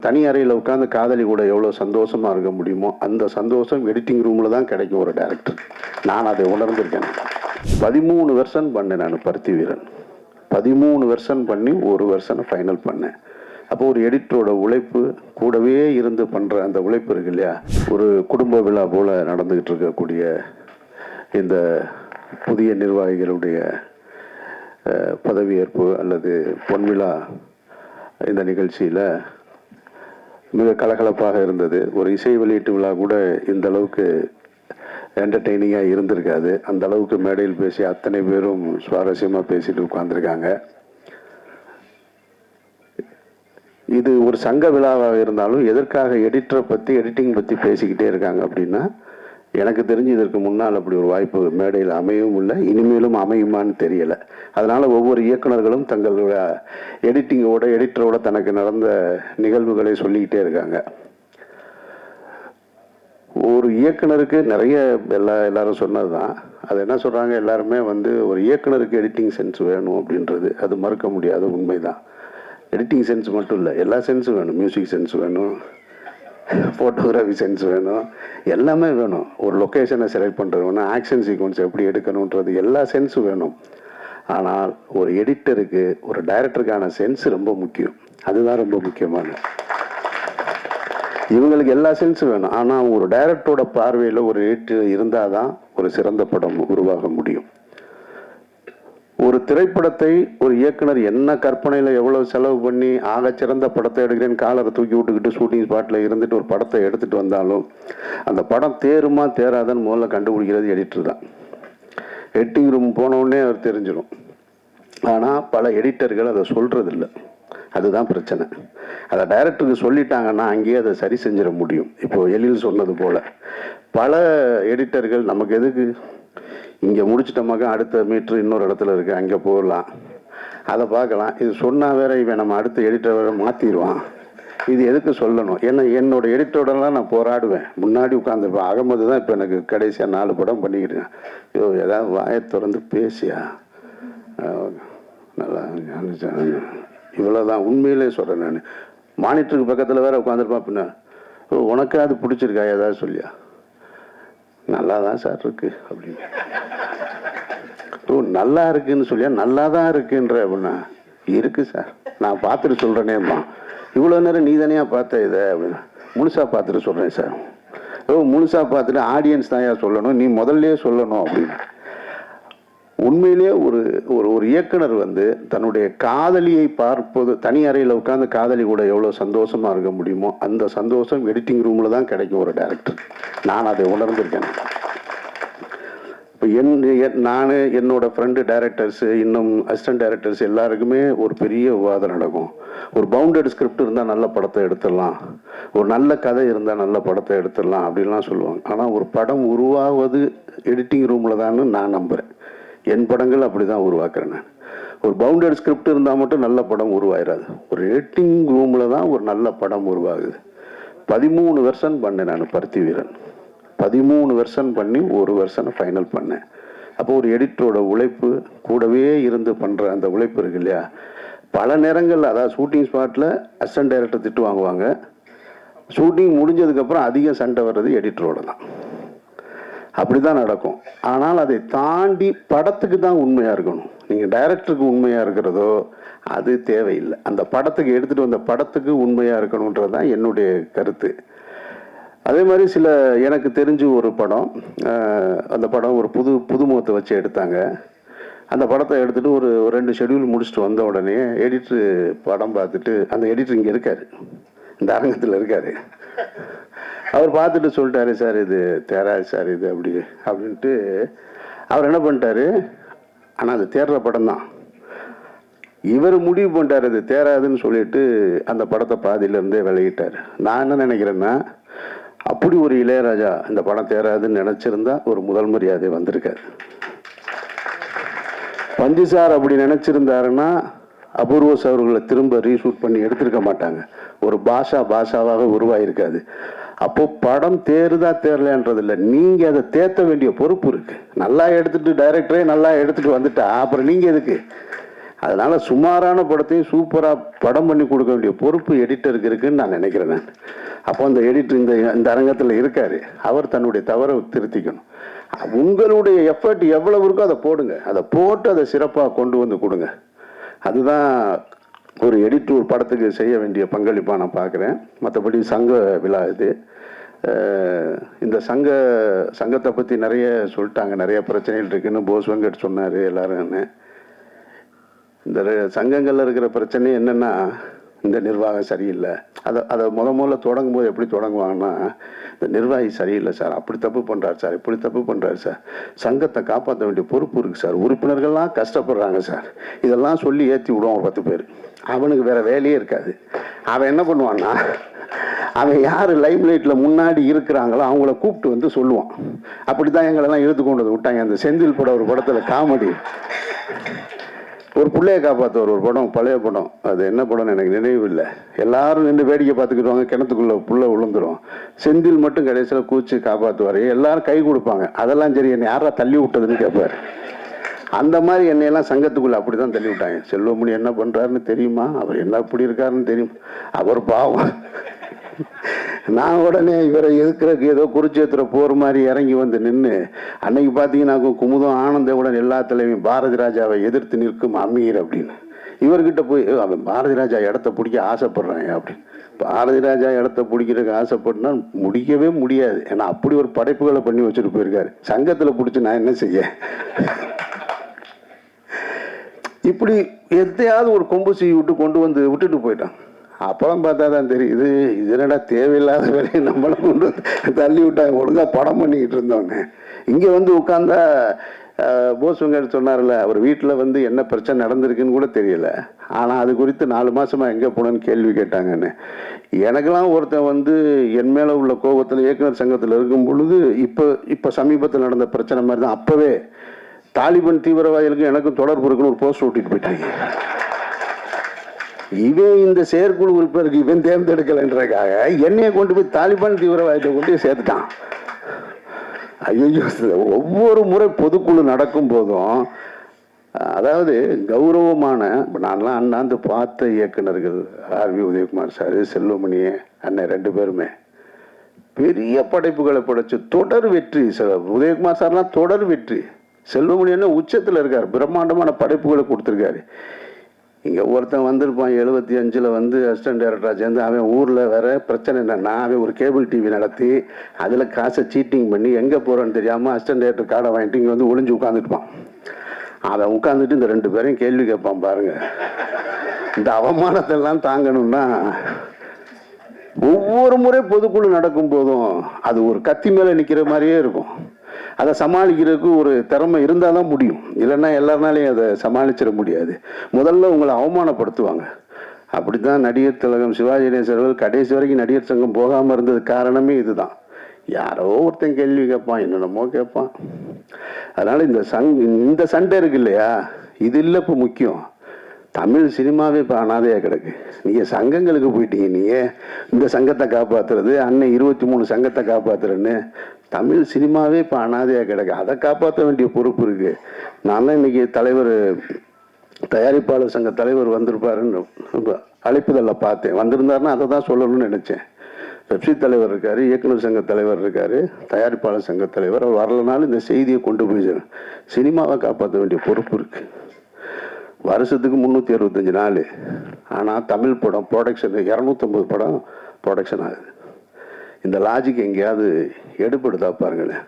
தனி அறையில் உட்காந்து காதலி கூட எவ்வளோ சந்தோஷமாக இருக்க முடியுமோ அந்த சந்தோஷம் எடிட்டிங் ரூமில் தான் கிடைக்கும் ஒரு டைரக்டர். நான் அதை உணர்ந்திருக்கேன். 13 வெர்ஷன் பண்ணேன் நான் பருத்தி வீரன். 13 வெர்ஷன் பண்ணி ஒரு வெர்ஷனை ஃபைனல் பண்ணேன். அப்போ ஒரு எடிட்டரோட உழைப்பு கூடவே இருந்து பண்ணுற அந்த உழைப்பு இருக்கு இல்லையா, ஒரு குடும்ப விழா போல் நடந்துக்கிட்டு இருக்கக்கூடிய இந்த புதிய நிர்வாகிகளுடைய பதவியேற்பு அல்லது பொன்விழா இந்த நிகழ்ச்சியில் மிக கலகலப்பாக இருந்தது. ஒரு இசை வெளியீட்டு விழா கூட இந்த அளவுக்கு என்டர்டெய்னிங்காக இருந்திருக்காது. அந்த அளவுக்கு மேடையில் பேசி அத்தனை பேரும் சுவாரஸ்யமாக பேசிட்டு உட்கார்ந்துருக்காங்க. இது ஒரு சங்க விழாவாக இருந்தாலும் எதற்காக எடிட்டிங் பற்றி பேசிக்கிட்டே இருக்காங்க அப்படின்னா, எனக்கு தெரிஞ்சு இதற்கு முன்னால் அப்படி ஒரு வாய்ப்பு மேடையில் அமையவும் இல்லை, இனிமேலும் அமையுமான்னு தெரியலை. அதனால் ஒவ்வொரு இயக்குநர்களும் தங்களோட எடிட்டரோட தனக்கு நடந்த நிகழ்வுகளை சொல்லிக்கிட்டே இருக்காங்க. ஒரு இயக்குனருக்கு நிறைய எல்லாரும் சொன்னது தான். அது என்ன சொல்கிறாங்க, எல்லாருமே ஒரு இயக்குனருக்கு எடிட்டிங் சென்ஸ் வேணும் அப்படின்றது அது மறுக்க முடியாத உண்மைதான். எடிட்டிங் சென்ஸ் மட்டும் இல்லை, எல்லா சென்ஸும் வேணும். மியூசிக் சென்ஸ் வேணும், ஃபோட்டோகிராஃபி சென்ஸ் வேணும், எல்லாமே வேணும். ஒரு லொக்கேஷனை செலக்ட் பண்ணுறது வேணும், ஆக்ஷன் சீக்வன்ஸ் எப்படி எடுக்கணுன்றது எல்லா சென்ஸும் வேணும். ஆனால் ஒரு எடிட்டருக்கு, ஒரு டைரக்டருக்கான சென்ஸ் ரொம்ப முக்கியம். அதுதான் ரொம்ப முக்கியமானது. இவங்களுக்கு எல்லா சென்ஸும் வேணும். ஆனால் ஒரு டைரக்டரோட பார்வையில் ஒரு எடிட்டர் இருந்தால் தான் ஒரு சிறந்த படம் உருவாக முடியும். ஒரு திரைப்படத்தை ஒரு இயக்குனர் என்ன கற்பனையில் எவ்வளவு செலவு பண்ணி சிறந்த படத்தை எடுக்கிறேன்னு காலரை தூக்கி விட்டுக்கிட்டு ஷூட்டிங் ஸ்பாட்டில் இருந்துட்டு ஒரு படத்தை எடுத்துகிட்டு வந்தாலும் அந்த படம் தேருமா தேராதான்னு முதல்ல கண்டுபிடிக்கிறது எடிட்டர் தான். எடிட்டிங் ரூம் போனவுடனே அவர் தெரிஞ்சிடும். ஆனால் பல எடிட்டர்கள் அதை சொல்கிறதில்ல. அதுதான் பிரச்சனை. அதை டைரக்டருக்கு சொல்லிட்டாங்கன்னா அங்கேயே அதை சரி செஞ்சிட முடியும். இப்போ எழில் சொன்னது போல் பல எடிட்டர்கள் நமக்கு எதுக்கு, இங்கே முடிச்சிட்டோமாக்கா அடுத்த மீட்ரு இன்னொரு இடத்துல இருக்குது, அங்கே போகலாம், அதை பார்க்கலாம், இது சொன்னால் வேற இவன் நம்ம அடுத்த எடிட்டர் வேற மாற்றிடுவான், இது எதுக்கு சொல்லணும். ஏன்னா என்னோட எடிட்டரோடலாம் நான் போராடுவேன், முன்னாடி உட்காந்துருப்பேன். அகமது தான் இப்போ எனக்கு கடைசியாக 4 படம் பண்ணிக்கிட்டேன். ஐயோ ஏதாவது வாயை திறந்து பேசியா நல்லா இவ்வளோதான். உண்மையிலே சொல்கிறேன். நான் மானிட்டருக்கு பக்கத்தில் வேற உட்காந்துருப்பேன். அப்படின்னா உனக்கு அது பிடிச்சிருக்கா ஏதாவது சொல்லியா, நல்லா தான் சார் இருக்கு அப்படின்னு. நல்லா இருக்குன்னு சொல்லியா, நல்லா தான் இருக்குன்ற அப்படின்னா, இருக்கு சார் நான் பார்த்துட்டு சொல்கிறேனேம்மா. இவ்வளோ நேரம் நீ தானே பார்த்த இதை அப்படின்னா, முழுசாக பார்த்துட்டு சொல்கிறேன் சார். முழுசாக பார்த்துட்டு ஆடியன்ஸ் தான் சொல்லணும், நீ முதல்லையே சொல்லணும் அப்படின்னு. உண்மையிலேயே ஒரு இயக்குனர் தன்னுடைய காதலியை பார்ப்பது, தனி அறையில் உட்காந்து காதலி கூட எவ்வளோ சந்தோஷமாக இருக்க முடியுமோ அந்த சந்தோஷம் எடிட்டிங் ரூமில் தான் கிடைக்கும் ஒரு டைரக்டர். நான் அதை உணர்ந்திருக்கேன். இப்போ நான் என்னோட ஃப்ரெண்டு டைரக்டர்ஸு, இன்னும் அசிஸ்டன்ட் டைரக்டர்ஸ் எல்லாருக்குமே ஒரு பெரிய விவாதம் நடக்கும். ஒரு பவுண்டட் ஸ்கிரிப்ட் இருந்தால் நல்ல படத்தை எடுத்துடலாம், ஒரு நல்ல கதை இருந்தால் நல்ல படத்தை எடுத்துடலாம் அப்படின்லாம் சொல்லுவாங்க. ஆனால் ஒரு படம் உருவாவது எடிட்டிங் ரூமில் தான்னு நான் நம்புகிறேன். என் படங்கள் அப்படி தான் உருவாக்குறேன் நான். ஒரு பவுண்டட் ஸ்கிரிப்ட் இருந்தால் மட்டும் நல்ல படம் உருவாயிடாது. ஒரு எடிட்டிங் ரூமில் தான் ஒரு நல்ல படம் உருவாகுது. 13 வெர்ஷன் பண்ணேன் நான் பருத்தி வீரன். 13 வெர்ஷன் பண்ணி ஒரு வெர்ஷனை ஃபைனல் பண்ணேன். அப்போ ஒரு எடிட்டரோட உழைப்பு கூடவே இருந்து பண்ணுற அந்த உழைப்பு இருக்கு இல்லையா, பல நேரங்களில் அதாவது ஷூட்டிங் ஸ்பாட்டில் அசிஸ்டன்ட் டைரக்டர் திட்டு வாங்குவாங்க. ஷூட்டிங் முடிஞ்சதுக்கப்புறம் அதிக சண்டை வர்றது எடிட்டரோட தான். அப்படி தான் நடக்கும். ஆனால் அதை தாண்டி படத்துக்கு தான் உண்மையாக இருக்கணும். நீங்கள் டைரக்டருக்கு உண்மையாக இருக்கிறதோ அது தேவையில்லை. அந்த படத்துக்கு எடுத்துகிட்டு வந்த படத்துக்கு உண்மையாக இருக்கணுன்றது தான் என்னுடைய கருத்து. அதே மாதிரி எனக்கு தெரிஞ்சு ஒரு படம், அந்த படம் ஒரு புதுமுகத்தை வச்சு எடுத்தாங்க. அந்த படத்தை எடுத்துகிட்டு ஒரு 2 ஷெட்யூல் முடிச்சுட்டு வந்த உடனே எடிட்ரு படம் பார்த்துட்டு, அந்த எடிட்டர் இங்கே இருக்கார், இந்த அரங்கத்தில் இருக்கார், அவர் பார்த்துட்டு சொல்லிட்டாரு, சார் இது தேராது சார் இது அப்படின்ட்டு. அவர் என்ன பண்ணிட்டாரு, ஆனால் அது தேர்ற படம் தான், இவர் முடிவு பண்ணிட்டார் அது தேராதுன்னு சொல்லிட்டு அந்த படத்தை பாதியிலேருந்தே விலகிட்டார். நான் என்ன நினைக்கிறேன்னா, அப்படி ஒரு இளையராஜா இந்த படம் தேராதுன்னு நினச்சிருந்தா ஒரு முதல் மரியாதை வந்திருக்காரு. பஞ்சு சார் அப்படி நினச்சிருந்தாருன்னா அபூர்வஸ் அவர்களை திரும்ப ரீஷூட் பண்ணி எடுத்திருக்க மாட்டாங்க. ஒரு பாஷாவாக உருவாயிருக்காது. அப்போ படம் தேருதா தேரலன்றது இல்லை, நீங்க அதை தேத்த வேண்டிய பொறுப்பு இருக்கு. நல்லா எடுத்துட்டு டைரக்டரே நல்லா எடுத்துட்டு வந்துட்டா அப்புறம் நீங்க எதுக்கு? அதனால் சுமாரான படத்தையும் சூப்பராக படம் பண்ணி கொடுக்க வேண்டிய பொறுப்பு எடிட்டருக்கு இருக்குன்னு நான் நினைக்கிறேன். நான் அப்போ அந்த எடிட்டர் இந்த அரங்கத்தில் இருக்கார், அவர் தன்னுடைய தவறை திருத்திக்கணும். உங்களுடைய எஃபர்ட் எவ்வளவு இருக்கோ அதை போடுங்க, அதை போட்டு அதை சிறப்பாக கொண்டு வந்து கொடுங்க. அதுதான் ஒரு எடிட்டர் ஒரு படத்துக்கு செய்ய வேண்டிய பங்களிப்பாக நான் பார்க்குறேன். மற்றபடி சங்க விழா இது, இந்த சங்கத்தை பற்றி நிறைய சொல்லிட்டாங்க, நிறைய பிரச்சனைகள் இருக்குன்னு போஸ் வெங்கட் சொன்னார் எல்லாரும். இந்த சங்கங்களில் இருக்கிற பிரச்சனை என்னென்னா, இந்த நிர்வாகம் சரியில்லை. அதை முதல்ல தொடங்கும் போது எப்படி தொடங்குவாங்கன்னா, இந்த நிர்வாகி சரியில்லை சார், அப்படி தப்பு பண்ணுறாரு சார், இப்படி தப்பு பண்ணுறாரு சார், சங்கத்தை காப்பாற்ற வேண்டிய பொறுப்பு இருக்குது சார், உறுப்பினர்கள்லாம் கஷ்டப்படுறாங்க சார், இதெல்லாம் சொல்லி ஏற்றி விடுவோம் 10 பேர். அவனுக்கு வேற வேலையே இருக்காது. அவன் என்ன பண்ணுவான்னா, அவன் யார் லைம் லைட்டில் முன்னாடி இருக்கிறாங்களோ அவங்கள கூப்பிட்டு வந்து சொல்லுவான். அப்படி தான் எங்களெல்லாம் இழுத்து கொண்டு வந்து விட்டாங்க. அந்த செந்தில் படம் ஒரு படத்தில் காமெடி, ஒரு பிள்ளையை காப்பாற்றுவார் ஒரு படம், பழைய படம், அது என்ன படம்னு எனக்கு நினைவு இல்லை. எல்லாரும் நின்று வேடிக்கை பார்த்துக்கிடுவாங்க, கிணத்துக்குள்ளே புள்ள விழுந்துடும். செந்தில் மட்டும் கடைசியில் கூச்சி காப்பாற்றுவார், எல்லாரும் கை கொடுப்பாங்க. அதெல்லாம் சரி, என்னை யாரா தள்ளி விட்டதுன்னு கேட்பார். அந்த மாதிரி என்னையெல்லாம் சங்கத்துக்குள்ளே அப்படி தான் தள்ளி விட்டாங்க. செல்வமணி என்ன பண்ணுறாருன்னு தெரியுமா, அவர் என்ன அப்படி இருக்காருன்னு தெரியும், அவர் பாவம். நான் உடனே இவரை எதுக்குறதுக்கு ஏதோ குருச்சேத்திர போர் மாதிரி இறங்கி வந்து நின்று, அன்னைக்கு பார்த்தீங்கன்னா குமுதம் ஆனந்தவுடன் எல்லா தலைமையும் பாரதி ராஜாவை எதிர்த்து நிற்கும் அமீர் அப்படின்னு. இவர்கிட்ட போய் அவன் பாரதி ராஜா இடத்த பிடிக்க ஆசைப்படுறாங்க அப்படின்னு. பாரதி ராஜா இடத்த பிடிக்கிறதுக்கு ஆசைப்பட்டுனா முடிக்கவே முடியாது. ஏன்னா அப்படி ஒரு படைப்புகளை பண்ணி வச்சுட்டு போயிருக்காரு. சங்கத்தில் பிடிச்சி நான் என்ன செய்ய? இப்படி எதையாவது ஒரு கொம்பு செய்ய விட்டு கொண்டு வந்து விட்டுட்டு போயிட்டான். அப்புறம் பார்த்தா தான் தெரியுது, இது என்னடா தேவையில்லாத வேலையை நம்மளை கொண்டு தள்ளி விட்டாங்க. ஒழுங்காக படம் பண்ணிக்கிட்டு இருந்தோன்னு இங்கே வந்து உட்காந்தா, போஸ் வெங்கட் சொன்னார்ல, அவர் வீட்டில் வந்து என்ன பிரச்சனை நடந்திருக்குன்னு கூட தெரியல. ஆனால் அது குறித்து 4 மாதமாக எங்கே போனேன்னு கேள்வி கேட்டாங்கன்னு. எனக்கெல்லாம் ஒருத்தன் வந்து என் மேலே உள்ள கோபத்தில் இயக்குனர் சங்கத்தில் இருக்கும் பொழுது இப்போ சமீபத்தில் நடந்த பிரச்சனை மாதிரி தான். அப்போவே தாலிபான் தீவிரவாதிகளுக்கும் எனக்கும் தொடர்பு இருக்குன்னு ஒரு போஸ்ட் ஓட்டிட்டு போயிட்டாங்க. இவன் இந்த செயற்குழு உறுப்பினருக்கு இவன் தேர்ந்தெடுக்கலன்றதுக்காக என்னைய கொண்டு போய் தாலிபான் தீவிரவாதத்தை கொண்டு போய் சேர்த்துட்டான். ஐயோ, ஒவ்வொரு முறை பொதுக்குழு நடக்கும் போதும், அதாவது கௌரவமான, நான்லாம் அண்ணாந்து பார்த்த இயக்குநர்கள் ஆர்வி உதயகுமார் சார், செல்வமணி அண்ணன் 2 பேருமே பெரிய படைப்புகளை படைச்சு தொடர் வெற்றி. உதயகுமார் சார்லாம் தொடர் வெற்றி. செல்வமணி என்ன உச்சத்தில் இருக்கார், பிரம்மாண்டமான படைப்புகளை கொடுத்துருக்காரு. இங்கே ஒருத்தன் வந்திருப்பான் 75 வந்து அசிஸ்டன்ட் டைரக்டராக சேர்ந்து, அவன் ஊரில் வேற பிரச்சனை என்னன்னா, அவன் ஒரு கேபிள் டிவி நடத்தி அதில் காசை சீட்டிங் பண்ணி எங்கே போகிறோன்னு தெரியாமல் அசிஸ்டன்ட் டைரக்டர் கார்டை வாங்கிட்டு இங்கே வந்து ஒளிஞ்சு உட்காந்துட்டுப்பான். அவன் உட்காந்துட்டு இந்த 2 பேரையும் கேள்வி கேட்பான் பாருங்க. இந்த அவமானத்தெல்லாம் தாங்கணும்னா ஒவ்வொரு முறை பொதுக்குழு நடக்கும் போதும் அது ஒரு கத்தி மேலே நிற்கிற மாதிரியே இருக்கும். அதை சமாளிக்கிறதுக்கு ஒரு திறமை இருந்தால் தான் முடியும், இல்லைன்னா எல்லாருனாலையும் அதை சமாளிச்சிட முடியாது. முதல்ல உங்களை அவமானப்படுத்துவாங்க. அப்படி தான் நடிகர் திலகம் சிவாஜி கணேசன் அவர்கள் கடைசி வரைக்கும் நடிகர் சங்கம் போகாமல் இருந்தது காரணமே இதுதான். யாரோ ஒருத்தன் கேள்வி கேட்பான், என்னென்னமோ கேட்பான். அதனால் இந்த சண்டை இருக்கு இல்லையா, இது இல்லை இப்போ முக்கியம். தமிழ் சினிமாவே இப்போ அனாதையாக கிடக்கு. நீங்கள் சங்கங்களுக்கு போயிட்டீங்க, நீங்கள் இந்த சங்கத்தை காப்பாற்றுறது, அன்னை 23 சங்கத்தை காப்பாற்றுறேன்னு. தமிழ் சினிமாவே இப்போ அனாதையாக கிடக்கு. அதை காப்பாற்ற வேண்டிய பொறுப்பு இருக்குது. நான் தான் இன்றைக்கி தலைவர், தயாரிப்பாளர் சங்க தலைவர் வந்திருப்பாருன்னு அழைப்புதலில் பார்த்தேன். வந்திருந்தாருன்னா அதை தான் சொல்லணும்னு நினச்சேன். வெப்சி தலைவர் இருக்கார், இயக்குனர் சங்க தலைவர் இருக்கார், தயாரிப்பாளர் சங்க தலைவர். அவர் வரலனாலும் இந்த செய்தியை கொண்டு போய் சினிமாவை காப்பாற்ற வேண்டிய பொறுப்பு இருக்குது. வருஷத்துக்கு 365 நாள். ஆனால் தமிழ் படம் ப்ரொடக்ஷன் 250 படம் ப்ரொடக்ஷன் ஆகுது. இந்த லாஜிக் எங்கேயாவது எடுப்படுதா பாருங்களேன்.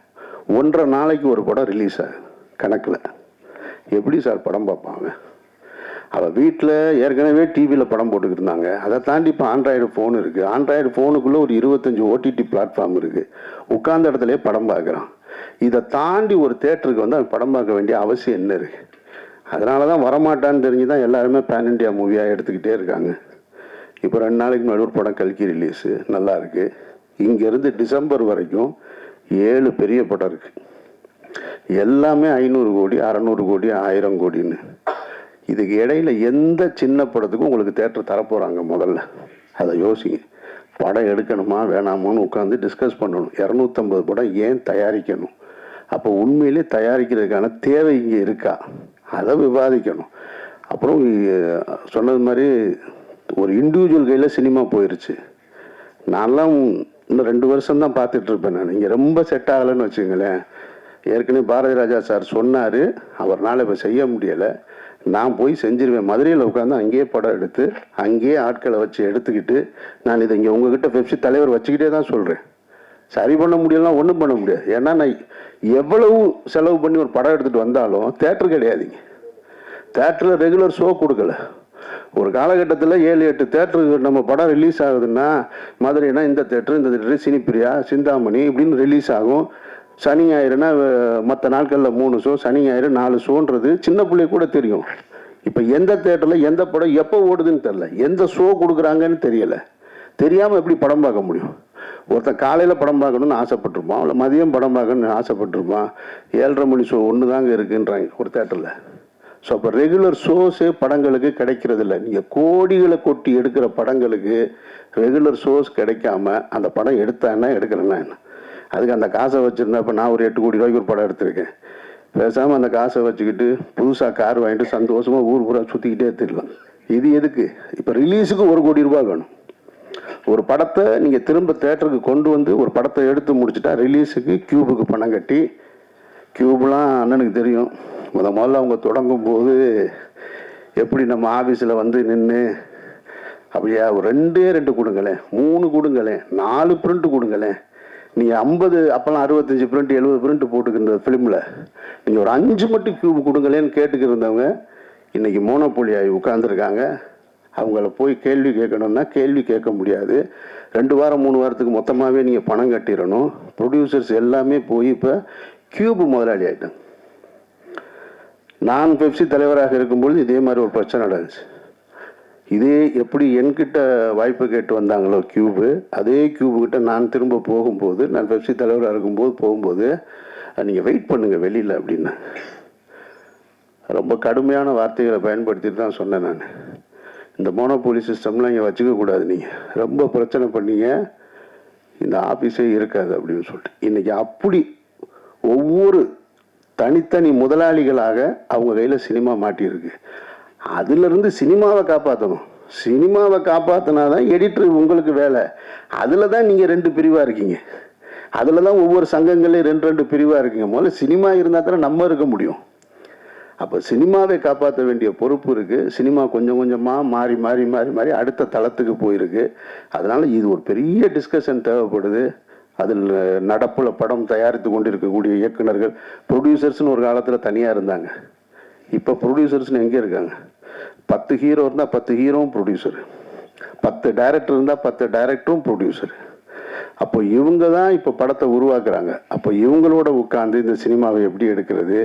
1.5 நாளைக்கு ஒரு படம் ரிலீஸ் ஆகுது கணக்கில். எப்படி சார் படம் பார்ப்பாங்க? அவள் வீட்டில் ஏற்கனவே டிவியில் படம் போட்டுக்கிட்டு இருந்தாங்க. அதை தாண்டி இப்போ ஆண்ட்ராய்டு ஃபோன் இருக்குது. ஆண்ட்ராய்டு ஃபோனுக்குள்ளே ஒரு 25 ஓடிடி பிளாட்ஃபார்ம் இருக்குது. உட்கார்ந்த இடத்துலையே படம் பார்க்குறான். இதை தாண்டி ஒரு தேட்டருக்கு வந்து அவன் படம் பார்க்க வேண்டிய அவசியம் என்ன இருக்குது? அதனால தான் வரமாட்டான்னு தெரிஞ்சு தான் எல்லாருமே பேன் இண்டியா மூவியாக எடுத்துக்கிட்டே இருக்காங்க. இப்போ 2 நாளைக்கு முன்னாடி ஒரு படம் கல்கி ரிலீஸு, நல்லா இருக்குது. இங்கேருந்து டிசம்பர் வரைக்கும் 7 பெரிய படம் இருக்குது. எல்லாமே 500 கோடி, 600 கோடி, 1000 கோடின்னு. இதுக்கு இடையில எந்த சின்ன படத்துக்கும் உங்களுக்கு தேட்டர் தரப்போகிறாங்க? முதல்ல அதை யோசிங்க. படம் எடுக்கணுமா வேணாமான்னு உட்காந்து டிஸ்கஸ் பண்ணணும். 250 படம் ஏன் தயாரிக்கணும்? அப்போ உண்மையிலே தயாரிக்கிறதுக்கான தேவை இங்கே இருக்கா? அதை விவாதிக்கணும். அப்புறம் சொன்னது மாதிரி ஒரு இண்டிவிஜுவல் கையில் சினிமா போயிடுச்சு. நான்லாம் இன்னும் 2 வருஷம் தான் பார்த்துட்ருப்பேன். நான் இங்கே ரொம்ப செட் ஆகலைன்னு வச்சுங்களேன். ஏற்கனவே பாரதி ராஜா சார் சொன்னார், அவர்னால் இப்போ செய்ய முடியலை. நான் போய் செஞ்சிருவேன். மதுரையில் உட்காந்து அங்கேயே படம் எடுத்து அங்கேயே ஆட்களை வச்சு எடுத்துக்கிட்டு நான் இதை இங்கே உங்ககிட்ட பெப்சி தலைவர் வச்சுக்கிட்டே தான் சொல்கிறேன். சரி பண்ண முடியலாம், ஒன்றும் பண்ண முடியாது. ஏன்னா நான் எவ்வளவு செலவு பண்ணி ஒரு படம் எடுத்துகிட்டு வந்தாலும் தேட்டர் கிடையாதுங்க. தேட்டரில் ரெகுலர் ஷோ கொடுக்கல. ஒரு காலகட்டத்தில் 7-8 தேட்டருக்கு நம்ம படம் ரிலீஸ் ஆகுதுன்னா, மதுரைனா இந்த தேட்டரு, சினிப்பிரியா, சிந்தாமணி இப்படின்னு ரிலீஸ் ஆகும். சனி ஞாயிறுனா மற்ற நாட்களில் 3 ஷோ, சனி ஞாயிறு 4 ஷோன்றது சின்ன பிள்ளை கூட தெரியும். இப்போ எந்த தேட்டரில் எந்த படம் எப்போ ஓடுதுன்னு தெரில, எந்த ஷோ கொடுக்குறாங்கன்னு தெரியலை. தெரியாமல் எப்படி படம் பார்க்க முடியும்? ஒருத்தன் காலையில் படம் பார்க்கணுன்னு ஆசைப்பட்டிருப்பான், இல்லை மதியம் படம் பார்க்கணுன்னு ஆசைப்பட்டிருப்பான். 7:30 மணி ஷோ ஒன்று தாங்க இருக்குன்றாங்க ஒரு தேட்டரில். ஸோ அப்போ ரெகுலர் ஷோஸே படங்களுக்கு கிடைக்கிறது இல்லை. நீங்கள் கோடிகளை கொட்டி எடுக்கிற படங்களுக்கு ரெகுலர் ஷோஸ் கிடைக்காம அந்த படம் எடுத்தான்னா எடுக்கலன்னா என்ன? அதுக்கு அந்த காசை வச்சுருந்தா இப்போ நான் ஒரு 8 கோடி ரூபாய்க்கு ஒரு படம் எடுத்திருக்கேன். பேசாமல் அந்த காசை வச்சுக்கிட்டு புதுசாக கார் வாங்கிட்டு சந்தோஷமாக ஊர் பூரா சுற்றிக்கிட்டே எடுத்துக்கலாம். இது எதுக்கு? இப்போ ரிலீஸுக்கு 1 கோடி ரூபாய் வேணும். ஒரு படத்தை நீங்கள் திரும்ப தேட்டருக்கு கொண்டு வந்து ஒரு படத்தை எடுத்து முடிச்சுட்டா ரிலீஸுக்கு கியூபுக்கு பணம் கட்டி, கியூப்லாம் அண்ணனுக்கு தெரியும். முதல்ல அவங்க தொடங்கும் போது எப்படி நம்ம ஆஃபீஸில் வந்து நின்று அப்படியா ஒரு 2 கொடுங்களேன், 3 கொடுங்களேன், 4 பிரிண்ட் கொடுங்களேன். நீங்கள் 50 அப்போல்லாம் 65 பிரிண்ட் 70 பிரிண்ட் போட்டுக்கிற ஃபிலிமில் நீங்கள் ஒரு 5 மட்டும் கியூப் கொடுங்களேன்னு கேட்டுக்கிருந்தவங்க இன்றைக்கி மோனோபோலி ஆகி உட்காந்துருக்காங்க. அவங்கள போய் கேள்வி கேட்கணுன்னா கேள்வி கேட்க முடியாது. 2 வாரம் 3 வாரத்துக்கு மொத்தமாகவே நீங்கள் பணம் கட்டிடணும். ப்ரொடியூசர்ஸ் எல்லாமே போய் இப்போ கியூப் முதலாளி ஆகிட்டாங்க. நான் பெப்சி தலைவராக இருக்கும்பொழுது இதே மாதிரி ஒரு பிரச்சனை நடந்துச்சு. இதே எப்படி என்கிட்ட வாய்ப்பு கேட்டு வந்தாங்களோ கியூபு, அதே கியூபுக்கிட்ட நான் திரும்ப போகும்போது, நான் பெப்சி தலைவராக இருக்கும்போது போகும்போது, நீங்கள் வெயிட் பண்ணுங்கள் வெளியில் அப்படின்னா ரொம்ப கடுமையான வார்த்தைகளை பயன்படுத்திட்டு தான் சொன்னேன். நான் இந்த மோனோபோலி சிஸ்டம்லாம் இங்கே வச்சுக்கக்கூடாது, நீங்கள் ரொம்ப பிரச்சனை பண்ணீங்க, இந்த ஆஃபீஸே இருக்காது அப்படின்னு சொல்லிட்டு இன்றைக்கி அப்படி ஒவ்வொரு தனித்தனி முதலாளிகளாக அவங்க கையில் சினிமா மாட்டியிருக்கு. அதிலிருந்து சினிமாவை காப்பாற்றணும். சினிமாவை காப்பாற்றினா தான் எடிட்டர் உங்களுக்கு வேலை. அதில் தான் நீங்கள் 2 பிரிவாக இருக்கீங்க. அதில் தான் ஒவ்வொரு சங்கங்கள்லேயும் 2 பிரிவாக இருக்கீங்க. முதல்ல சினிமா இருந்தால் தானே நம்ம இருக்க முடியும். அப்போ சினிமாவை காப்பாற்ற வேண்டிய பொறுப்பு இருக்குது. சினிமா கொஞ்சம் கொஞ்சமாக மாறி மாறி மாறி மாறி அடுத்த தளத்துக்கு போயிருக்கு. அதனால் இது ஒரு பெரிய டிஸ்கஷன் தேவைப்படுது. அதில் நடப்புல படம் தயாரித்து கொண்டு இருக்கக்கூடிய இயக்குநர்கள், ப்ரொடியூசர்ஸ்னு ஒரு காலத்தில் தனியாக இருந்தாங்க. இப்போ ப்ரொடியூசர்ஸ்னு எங்கே இருக்காங்க? 10 ஹீரோ இருந்தால் 10 ஹீரோவும் ப்ரொடியூசர், 10 டைரக்டர் இருந்தால் 10 டைரக்டரும் ப்ரொடியூசர். அப்போ இவங்க தான் இப்போ படத்தை உருவாக்குறாங்க. அப்போ இவங்களோட உட்காந்து இந்த சினிமாவை எப்படி எடுக்கிறது,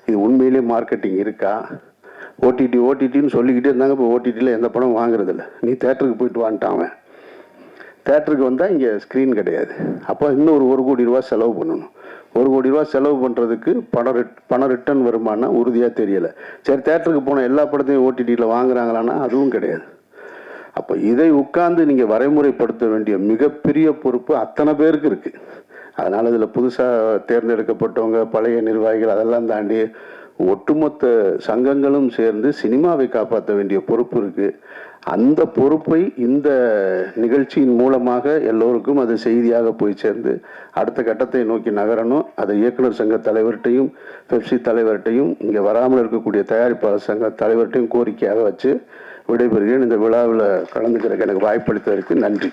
இது உண்மையிலே மார்க்கெட்டிங் இருக்கா? ஓடிடின்னு சொல்லிக்கிட்டே இருந்தாங்க. இப்போ ஓடிடியில் எந்த படம் வாங்குறதில்ல. நீ தேட்டருக்கு போயிட்டு வான்ட்டான். தேட்டருக்கு வந்தால் இங்கே ஸ்க்ரீன் கிடையாது. அப்போ இன்னும் ஒரு 1 கோடி ரூபா செலவு பண்ணணும். 1 கோடி ரூபா செலவு பண்ணுறதுக்கு பணம் ரிட்டர்ன் வருமானா உறுதியாக தெரியலை. சரி, தேட்டருக்கு போன எல்லா படத்தையும் ஓடிடியில் வாங்குறாங்களான்னா அதுவும் கிடையாது. அப்போ இதை உட்கார்ந்து நீங்கள் வரைமுறைப்படுத்த வேண்டிய மிகப்பெரிய பொறுப்பு அத்தனை பேருக்கு இருக்குது. அதனால் இதில் புதுசாக தேர்ந்தெடுக்கப்பட்டவங்க, பழைய நிர்வாகிகள் அதெல்லாம் தாண்டி ஒட்டுமொத்த சங்கங்களும் சேர்ந்து சினிமாவை காப்பாற்ற வேண்டிய பொறுப்பு இருக்குது. அந்த பொறுப்பை இந்த நிகழ்ச்சியின் மூலமாக எல்லோருக்கும் அது செய்தியாக போய் சேர்ந்து அடுத்த கட்டத்தை நோக்கி நகரணும். அதை இயக்குனர் சங்க தலைவர்கிட்டையும் பெப்சி தலைவர்கிட்டையும் இங்கே வராமல் இருக்கக்கூடிய தயாரிப்பாளர் சங்க தலைவர்கிட்டையும் கோரிக்கையாக வச்சு விடைபெறுகிறேன். இந்த விழாவில் கலந்துக்கிறதுக்கு எனக்கு வாய்ப்பளித்ததற்கு நன்றி.